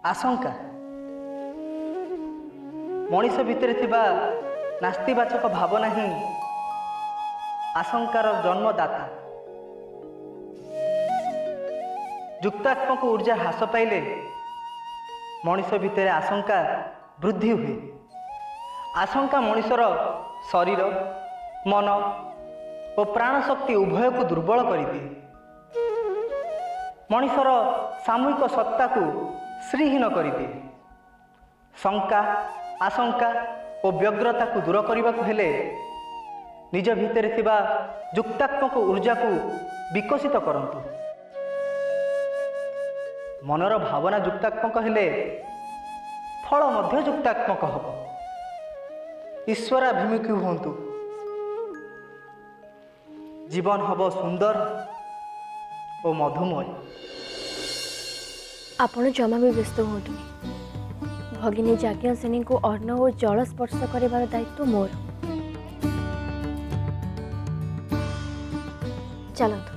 आशंका मनीष भितर थिबा नास्तिवाचक भावना ही आशंकार जन्मदाता। युक्तात्मक ऊर्जा ह्रास पाइले मनीष भितर आशंका वृद्धि हुए। आशंका मनीषर शरीर मन और प्राण शक्ति उभय को दुर्बल करदिए। मनीषर सामूहिक सत्ता को श्रीहीन करदिए। शंका आशंका और व्यग्रता को दूर करने को हेले निज भितर थिबा युक्तात्मक ऊर्जा को विकसित करंतु। मनर भावना युक्तात्मक हेले फल मध्य युक्तात्मक हब। ईश्वराभिमुखी हुंतु, जीवन हब सुंदर और मधुमय। आपण जमा भी व्यस्त हूँ। भगिनी याज्ञसेनी को अन्न और जल स्पर्श कर दायित्व मोर। चलतु।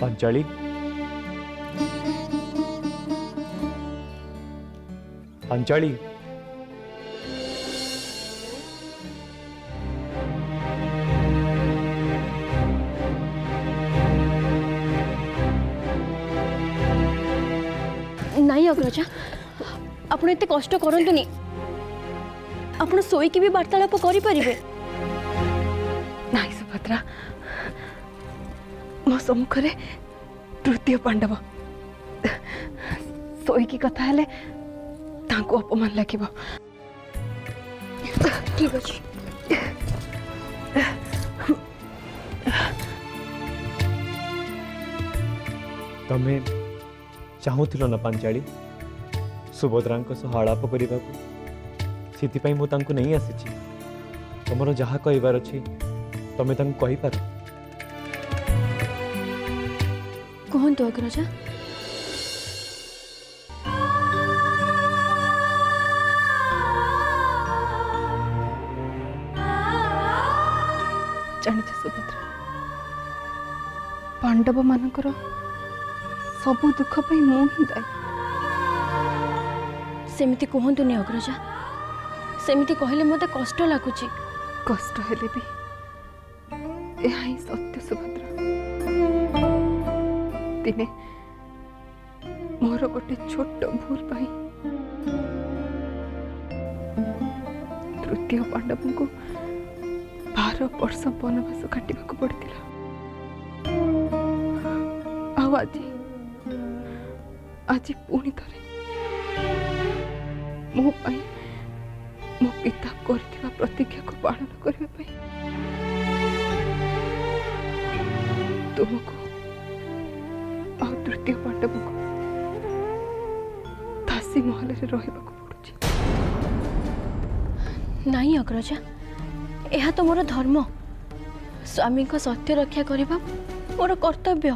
पांचाली पांचाली नहीं अग्रजा आपण एते कष्ट करंतुनी। आपण सोईकी भी वार्तालाप करि परिबे। नहीं सुभद्रा, मो सम्मुखरे तृतीय पांडव सोईकी कथा हेले तांको अपमान लागिबो। ठीक अछि। तमे चाहूथिलो ना पांचाली सुभद्रा सह आलाप करने से मु तांको नहीं आसी। तुमर जहाँ कहबार अच्छी तमे तांको कहि पार। कहंतु अग्रजा। जानिछ सुभद्रा, पांडव मानकर सबु दुख पई मु ही दायी। सेमिति कहंतुनी अग्रजा, सेमिति कहले मते कष्ट लागुची। कष्ट हेले भी यह ही सत्य सुभद्रा। दिने मोर गोटे छोट भूल पाई तृतीय पांडव को 12 वर्ष वनवास काटिबाक पड़िथिला। आज पुणी थरे मो पाई मो पिता करथिबा प्रतिज्ञा को पालन करबा पाई तुमको आ तृतीय पांडव को दासी महल रे रहिबाक पड़ुछि। नहीं अग्रजा, यह तो मोर धर्म। स्वामी को सत्य रक्षा करबा मोर कर्तव्य।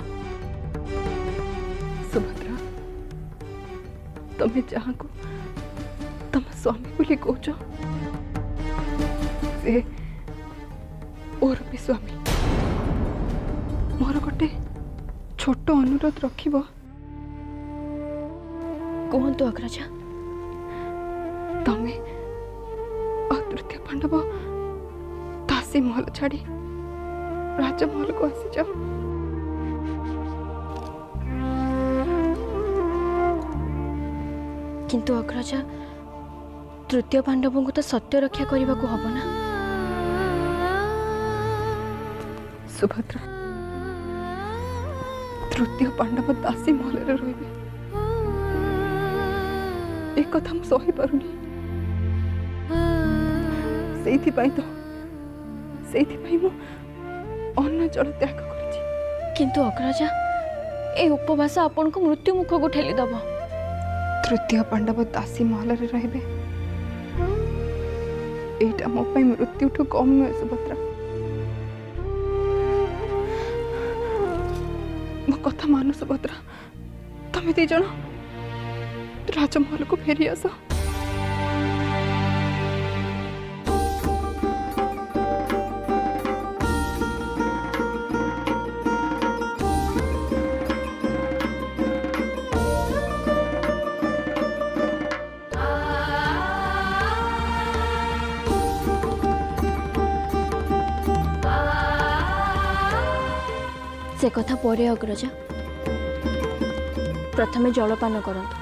सुभद्रा, तुम्हें जहाँ को तुम स्वामी बोली कौच से और भी स्वामी। मोर गोटे छोट अनुरोध रखिब। कहतु अग्रजा। तमें तृतीय पांडव दासी महल छाड़ी राजमहल को आसी जाओ। किंतु अग्रजा, तृतीय पांडव को तो सत्य रक्षा करने को हब ना। सुभद्रा, तृतीय पांडव दासी महल रे रहिबे एक कथा मु सही पारुनी। सेइथि मु अन्न जल त्याग करिछि। किंतु अग्रजा, ए उपवास आपन को मृत्यु मुख को ठेली दब। तृतीय पांडव दासी महल रे रहिबे एटा मो पई मृत्यु ठु कम नुहे सुभद्रा। मो कथा मानु सुभद्रा, तमे दी जण राजमहल को फेरी आस। से कथा परे अग्रजा, प्रथमे जलपान करंतु।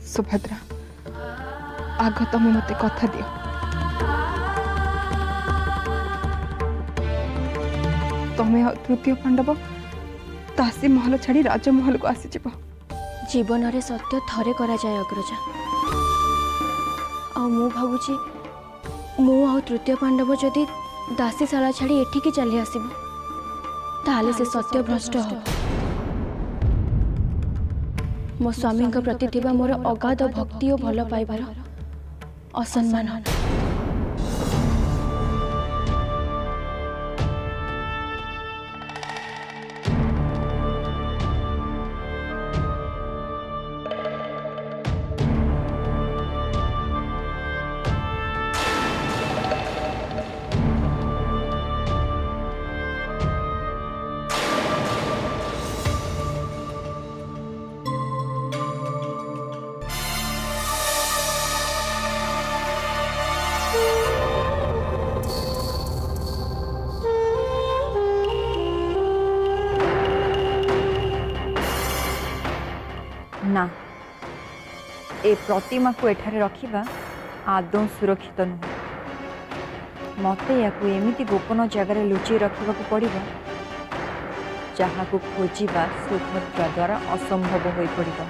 सुभद्रा, आग तमे मते कथा दियो। तमे तृतीय पांडव दासी महल छाड़ी राजमहल को आसी जीव। जीवन रे सत्य थरे करा जाए अग्रजा। आ मु भाबुची मु आ तृतीय पांडव जदि दासीशाला छाड़ी एठिकी चली आसब ताले से सत्य भ्रष्ट हो। मो स्वामी प्रति थिबा मोर अगाध भक्ति और भल पाइबार असम्मान हो। ना ए प्रतिमा को एठारे रखिबा आदौ सुरक्षित नुह। मते याकू एमिति गोपन जगह लुचि रखा पड़िबा जहाँ को खोजिबा सुभद्रा द्वारा असंभव हो पड़िबा।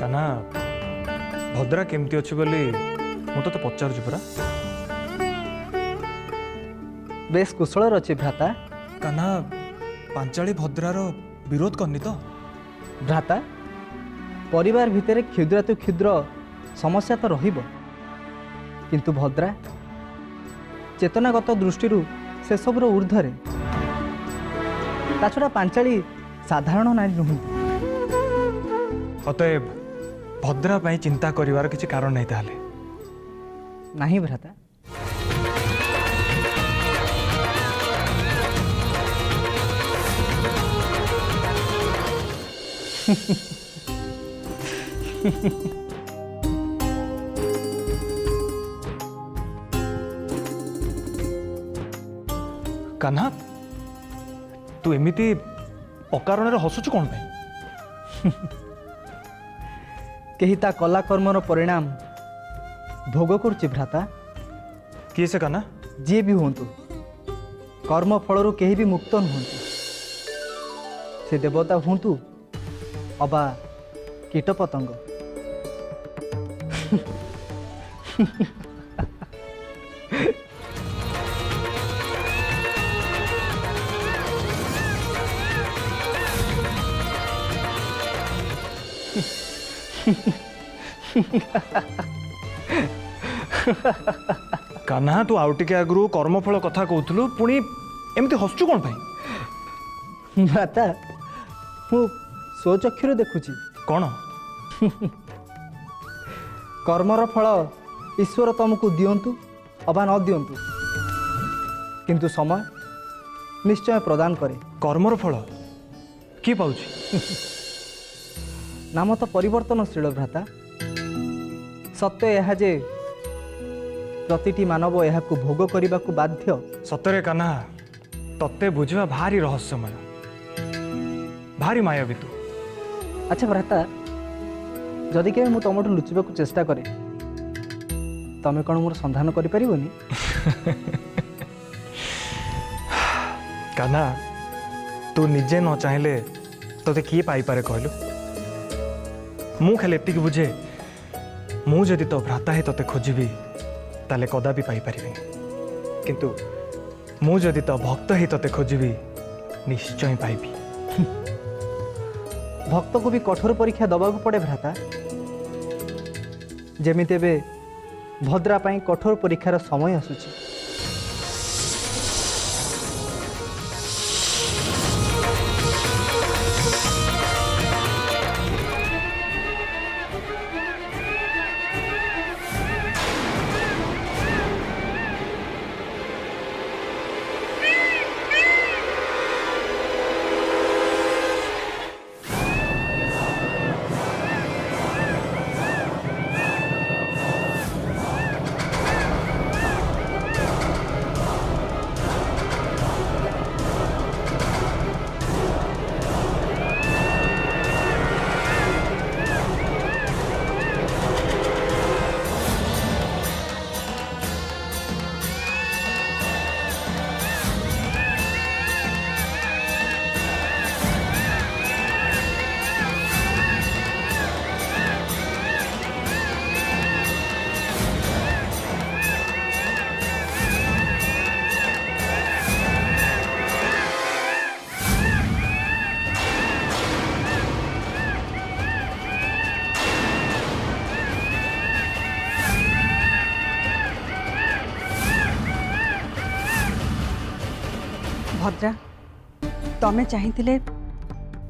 काना भद्रा केमती अच्छी बोली मु तो पचार परा। बेस कुशल अच्छी भ्राता। काना पांचाली भद्रार विरोध करनी तो भ्राता, परिवार भितर क्षुद्र तो क्षुद्र समस्या तो रहिबो, किंतु भद्रा चेतनागत दृष्टि से सबुर ऊर्ध्वरे। ता छड़ा पांचाली साधारण नारी नुह। अतएव भद्रा पाई चिंता करिवार किसी कारण नहीं ताले। ନାହିଁ ଭ୍ରାତା। କାହ୍ନା ତୁ ଏମିତି ଅକାରଣରେ ହସୁଛୁ କ'ଣ ପାଇଁ? କେହି ତା କଲା କର୍ମର ପରିଣାମ ଭୋଗ କରୁଛି ଭ୍ରାତା। କିଏ ସେ କାହ୍ନା? ଯିଏ ବି ହୁଅନ୍ତୁ, କର୍ମ ଫଳରୁ କେହି ବି ମୁକ୍ତ ନୁହନ୍ତି। ସେ ଦେବତା ହୁଅନ୍ତୁ ଅବା କୀଟପତଙ୍ଗ। କାହ୍ନା ତୁ ଆଉ ଟିକେ ଆଗରୁ କର୍ମଫଳ କଥା କହୁଥିଲୁ, ପୁଣି ଏମିତି ହସୁଛୁ କ'ଣ ପାଇଁ? ଭ୍ରାତା, ମୁଁ ସ୍ୱଚକ୍ଷୁରେ ଦେଖୁଛି। କ'ଣ? କର୍ମର ଫଳ ଈଶ୍ୱର ତମକୁ ଦିଅନ୍ତୁ ଅବା ନ ଦିଅନ୍ତୁ, କିନ୍ତୁ ସମୟ ନିଶ୍ଚୟ ପ୍ରଦାନ କରେ। କର୍ମର ଫଳ କିଏ ପାଉଛି? ନାମ ତ ପରିବର୍ତ୍ତନଶୀଳ ଭ୍ରାତା। ସତ୍ୟ ଏହା ଯେ ପ୍ରତିଟି ମାନବ ଏହାକୁ ଭୋଗ କରିବାକୁ ବାଧ୍ୟ। ସତରେ କାହ୍ନା ତତେ ବୁଝିବା ଭାରି ରହସ୍ୟମୟ, ଭାରି ମାୟାବୀ ତୁ। ଆଚ୍ଛା ଭ୍ରାତା, ଯଦି କେବେ ମୁଁ ତମଠୁ ଲୁଚିବାକୁ ଚେଷ୍ଟା କରେ, ତମେ କ'ଣ ମୋର ସନ୍ଧାନ କରିପାରିବନି? କାହ୍ନା ତୁ ନିଜେ ନ ଚାହିଁଲେ ତତେ କିଏ ପାଇପାରେ କହିଲୁ? ମୁଁ ଖାଲି ଏତିକି ବୁଝେ, ମୁଁ ଯଦି ତୋ ଭ୍ରାତା ହିଁ ତତେ ଖୋଜିବି ତାହେଲେ କଦାପି ପାଇପାରିବିନି, କିନ୍ତୁ ମୁଁ ଯଦି ତୋ ଭକ୍ତ ହିଁ ତତେ ଖୋଜିବି ନିଶ୍ଚୟ ପାଇବି। ଭକ୍ତକୁ ବି କଠୋର ପରୀକ୍ଷା ଦେବାକୁ ପଡ଼େ ଭ୍ରାତା। ଯେମିତି ଏବେ ଭଦ୍ରା ପାଇଁ କଠୋର ପରୀକ୍ଷାର ସମୟ ଆସୁଛି। ଭଦ୍ରା, ତମେ ଚାହିଁଥିଲେ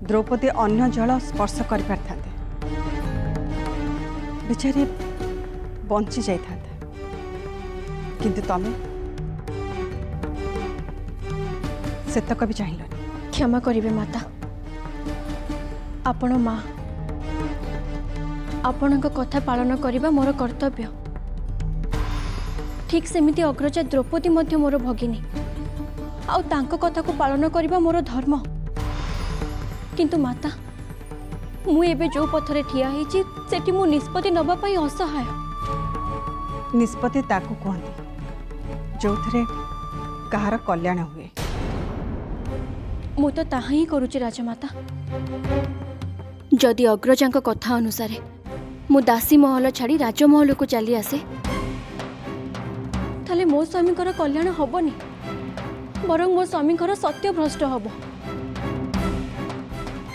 ଦ୍ରୌପଦୀ ଅନ୍ୟ ଜଳ ସ୍ପର୍ଶ କରିପାରିଥାନ୍ତେ, ବିଚାରୀ ବଞ୍ଚି ଯାଇଥାନ୍ତେ, କିନ୍ତୁ ତମେ ସେତକ ବି ଚାହିଁଲନି। କ୍ଷମା କରିବେ ମାତା, ଆପଣ ମା, ଆପଣଙ୍କ କଥା ପାଳନ କରିବା ମୋର କର୍ତ୍ତବ୍ୟ। ଠିକ୍ ସେମିତି ଅଗ୍ରଜା ଦ୍ରୌପଦୀ ମଧ୍ୟ ମୋର ଭଗିନୀ, ଆଉ ତାଙ୍କ କଥାକୁ ପାଳନ କରିବା ମୋର ଧର୍ମ। କିନ୍ତୁ ମାତା, ମୁଁ ଏବେ ଯେଉଁ ପଥରେ ଠିଆ ହେଇଛି ସେଠି ମୁଁ ନିଷ୍ପତ୍ତି ନେବା ପାଇଁ ଅସହାୟ। ନିଷ୍ପତ୍ତି ତାକୁ କୁହନ୍ତି ଯେଉଁଥିରେ କାହାର କଲ୍ୟାଣ ହୁଏ। ମୁଁ ତ ତାହା ହିଁ କରୁଛି ରାଜମାତା। ଯଦି ଅଗ୍ରଜାଙ୍କ କଥା ଅନୁସାରେ ମୁଁ ଦାସୀ ମହଲ ଛାଡ଼ି ରାଜମହଲକୁ ଚାଲି ଆସେ, ତାହେଲେ ମୋ ସ୍ୱାମୀଙ୍କର କଲ୍ୟାଣ ହବନି, ବରଂ ମୋ ସ୍ୱାମୀଙ୍କର ସତ୍ୟ ଭ୍ରଷ୍ଟ ହବ।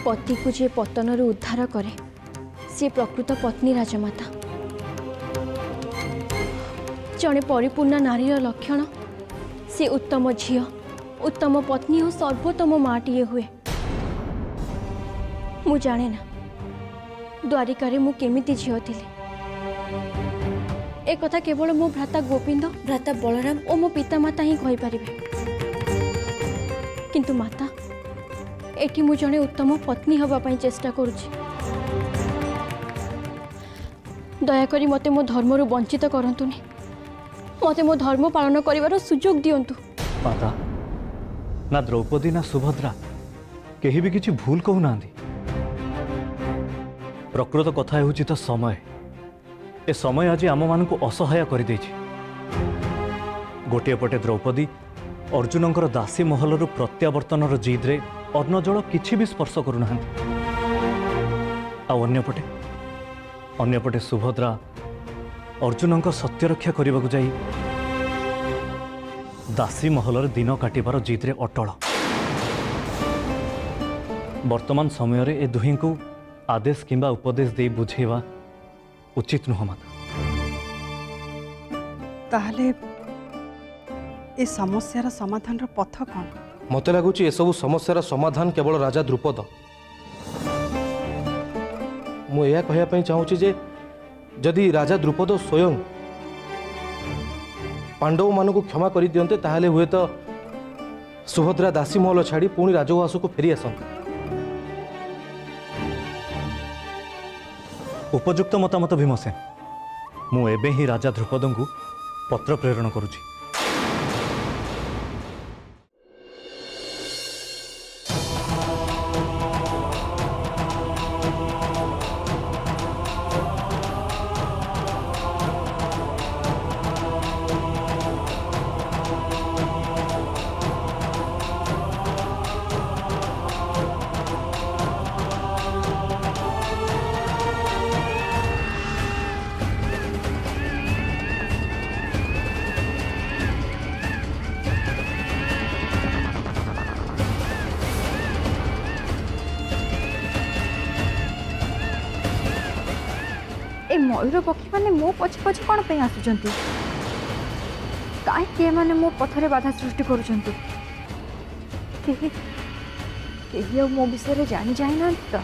ପତିକୁ ଯିଏ ପତନରୁ ଉଦ୍ଧାର କରେ ସିଏ ପ୍ରକୃତ ପତ୍ନୀ ରାଜମାତା। ଜଣେ ପରିପୂର୍ଣ୍ଣ ନାରୀର ଲକ୍ଷଣ ସେ ଉତ୍ତମ ଝିଅ, ଉତ୍ତମ ପତ୍ନୀ ଓ ସର୍ବୋତ୍ତମ ମାଟିଏ ହୁଏ। ମୁଁ ଜାଣେ ନା ଦ୍ୱାରିକାରେ ମୁଁ କେମିତି ଝିଅ ଥିଲି, ए कथा केवल मो भ्राता गोविंद भ्राता बलराम और मो पितामाता ही कहि पारिबे। किंतु माता एठी मु जणे उत्तम पत्नी हवा पई चेष्टा करूची। दयाकरी मते मो धर्मरु वंचित करंतुनी, मते मो धर्म पालन करिवार सुजोग दियंतु। माता ना द्रौपदी ना सुभद्रा केही भी किछि भूल कहूना। प्रकृत कथा हेउछि तो समय। ए समय आज आम मान असहाय कर देछि। गोटे पटे द्रौपदी अर्जुनंकर दासी महलर प्रत्यावर्तनर जिद्रे अन्न जल किछि भी स्पर्श करूना। अन्यपटे सुभद्रा अर्जुनंक सत्य रक्षा करने को जाई दासी महलर दिन काटिबार जिद्रे अटल। वर्तमान समय रे ए दुही को आदेश किंबा उपदेश दे बुझेवा उचित नुह माता। ताहले ए समस्यार समाधान पथ कौन? मत लगुच एसबू समस्यार समाधान केवल राजा द्रुपद। मुझे कहवाई चाहूँगी जे जदि राजा द्रुपद स्वयं पांडव मान को क्षमा कर दियंते ताहले हुए तो सुभद्रा दासी महल छाड़ी पुणी राजउआस को फेरी आसंते। उपयुक्त मतामत भीमसेन। मु एबे ही राजा द्रुपद को पत्र प्रेरण करुछि। ए मयूर पक्षी मैंने मो पछे पछे कौन पे आसुचंती? काहे माने मो पथरे बाधा सृष्टि करूचंती? केही मो विषय जानी जाई ना तो।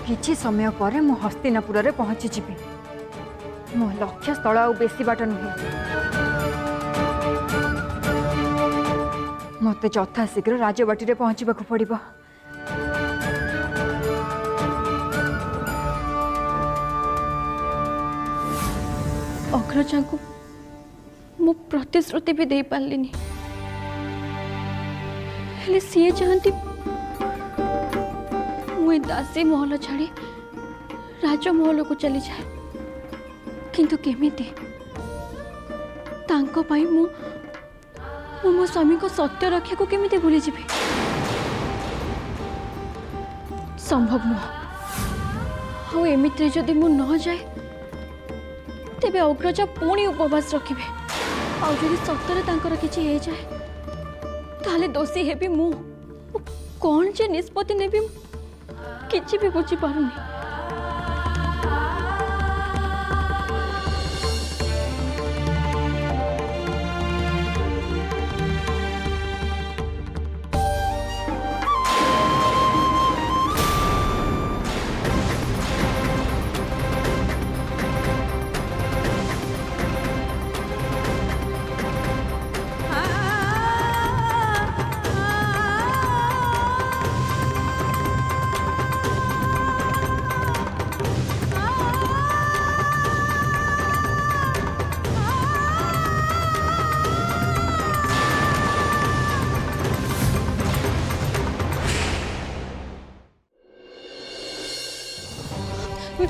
किछि समय पर मु हस्तिनापुर रे पहुंची जीवी। मो लक्ष्य स्थल आ बेसी बाट नुहे। मते यथा शीघ्र राजबाटी रे पहुंचबा को पड़िबो। अग्रजा को मु प्रतिश्रुति भी दे पारलिनी, हेले सीए चाहती मुझे दासी महल छाड़ी राजमहल को चली जाए। किंतु केमिति तांको पाई मो स्वामी को सत्य रक्षा को केमिति भूली जीवी? संभव नुह। आ एमिति जदि मु न जाए तेबे अग्रजा पुणी उपवास रखिबे। आ जदि सत्तरे तांकर किछि हे जाए ताले दोषी हेबी मु। कौन जे निष्पत्ति नेबी किछि भी बुझी पारुनी।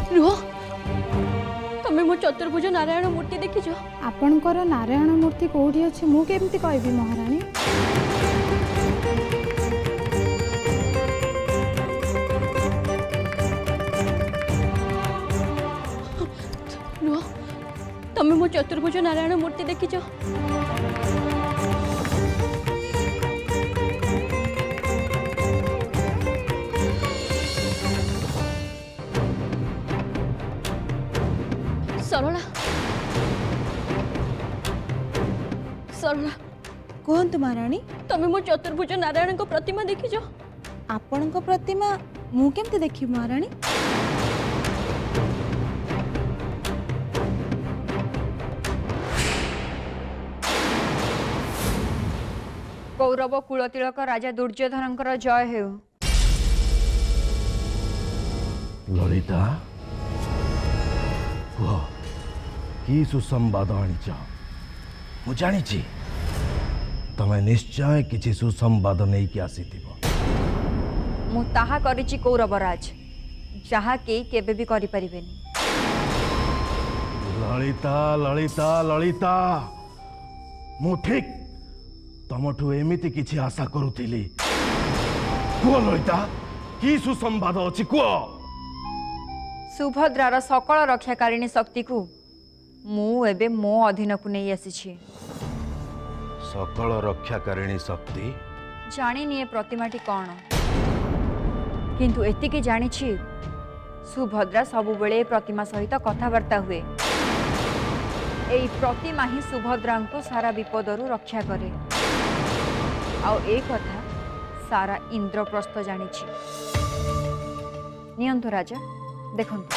रुह, तमे मो चतुर्भुज नारायण मूर्ति देखिछ? आपणकर नारायण मूर्ति कोठी अछि मु केमति कहबी महारानी? रुह, କୁହ ତମେ ମୋ ଚତୁର୍ଭୁଜ ନାରାୟଣ ମୂର୍ତ୍ତି ଦେଖିଛ? ସରଳା ସରଳା କୁହନ୍ତୁ ମହାରାଣୀ, ତମେ ମୋ ଚତୁର୍ଭୁଜ ନାରାୟଣଙ୍କ ପ୍ରତିମା ଦେଖିଛ? ଆପଣଙ୍କ ପ୍ରତିମା ମୁଁ କେମିତି ଦେଖିବି ମହାରାଣୀ? କୌରବ କୂଳତିଳକ ରାଜା ଦୁର୍ଯ୍ୟୋଧନଙ୍କର ଜୟ ହେଉ। ଲଳିତା କୁହ କି ସୁସମ୍ବାଦ ଆଣିଛ? ମୁଁ ଜାଣିଛି ତମେ ନିଶ୍ଚୟ କିଛି ସୁସମ୍ବାଦ ନେଇକି ଆସିଥିବ। ମୁଁ ତାହା କରିଛି କୌରବରାଜ, ଯାହା କେହି କେବେ ବି କରିପାରିବେନି। ଲଳିତା ଲଳିତା ଲଳିତା, ମୁଁ ଠିକ୍ ତମଠୁ ଏମିତି କିଛି ଆଶା କରୁଥିଲି। କୁହ ଲଳିତା, କି ସୁସମ୍ବାଦ ଅଛି କୁହ? ସୁଭଦ୍ରାର ସକଳ ରକ୍ଷାକାରିଣୀ ଶକ୍ତିକୁ ମୁଁ ଏବେ ମୋ ଅଧୀନକୁ ନେଇ ଆସିଛି। ସକଳ ରକ୍ଷାକାରିଣୀ ଶକ୍ତି? ଜାଣିନି ଏ ପ୍ରତିମାଟି କ'ଣ, କିନ୍ତୁ ଏତିକି ଜାଣିଛି ସୁଭଦ୍ରା ସବୁବେଳେ ଏ ପ୍ରତିମା ସହିତ କଥାବାର୍ତ୍ତା ହୁଏ। ଏଇ ପ୍ରତିମା ହିଁ ସୁଭଦ୍ରାଙ୍କୁ ସାରା ବିପଦରୁ ରକ୍ଷା କରେ। ଆଉ ଏ କଥା ସାରା ଇନ୍ଦ୍ରପ୍ରସ୍ଥ ଜାଣିଛି। ନିଅନ୍ତୁ ରାଜା, ଦେଖନ୍ତୁ।